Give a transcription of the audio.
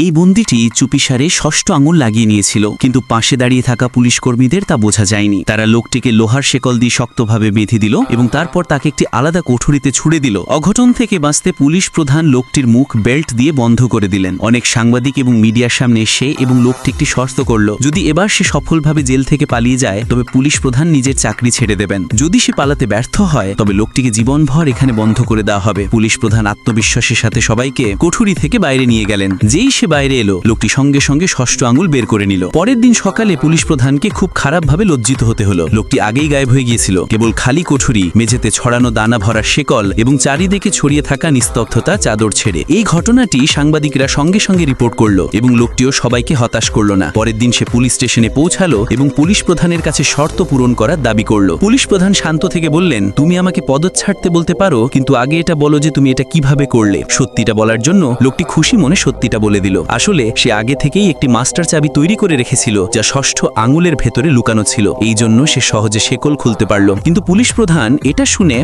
এই বন্দীটি চুপিসারে ষষ্ঠ আঙুল লাগিয়ে নিয়েছিল, কিন্তু পাশে দাঁড়িয়ে থাকা পুলিশ কর্মীদের তা বোঝা যায়নি। তারা লোকটিকে লোহার শেকল দিয়ে শক্তভাবে বেঁধে দিল এবং তারপর তাকে একটি আলাদা কোঠরিতে ছুড়ে দিল। অঘটন থেকে বাঁচতে পুলিশ প্রধান লোকটির মুখ বেল্ট দিয়ে বন্ধ করে দিলেন। অনেক সাংবাদিক এবং মিডিয়ার সামনে এসে এবং লোকটি একটি শর্ত করল, যদি এবার সে সফলভাবে জেল থেকে পালিয়ে যায় তবে পুলিশ প্রধান নিজের চাকরি ছেড়ে দেবেন। যদি সে পালাতে ব্যর্থ হয় তবে লোকটিকে জীবনভর এখানে বন্ধ করে দেওয়া হবে। পুলিশ প্রধান আত্মবিশ্বাসের সাথে সবাইকে কোঠরি থেকে বাইরে নিয়ে গেলেন। যেই সে বাইরে এলো, লোকটি সঙ্গে সঙ্গে ষষ্ঠ আঙুল বের করে নিল। পরের দিন সকালে পুলিশ প্রধানকে খুব খারাপভাবে লজ্জিত হতে হলো। লোকটি আগেই গায়েব হয়ে গিয়েছিল। কেবল খালি কোঠরি, মেঝেতে ছড়ানো দানা ভরা শেকল এবং চারিদিকে ছড়িয়ে থাকা নিস্তব্ধতা চাদর ছেড়ে। এই ঘটনাটি সাংবাদিকরা সঙ্গে সঙ্গে রিপোর্ট করলো এবং লোকটিও সবাইকে হতাশ করলো না। পরের দিন সে পুলিশ স্টেশনে পৌঁছালো এবং পুলিশ প্রধানের কাছে শর্ত পূরণ করার দাবি করলো। পুলিশ প্রধান শান্ত থেকে বললেন, তুমি আমাকে পদচ্ছাড়তে বলতে পারো, কিন্তু আগে এটা বলো যে তুমি এটা কিভাবে করলে। সত্যিটা বলার জন্য লোকটি খুশি মনে সত্যিটা বলে দিল। আসলে সে আগে থেকেই একটি মাস্টার চাবি তৈরি করে রেখেছিল যা ষষ্ঠ আঙুলের ভেতরে লুকানো ছিল। এই জন্য সে সহজে শেকল খুলতে পারল। কিন্তু পুলিশ প্রধান এটা শুনে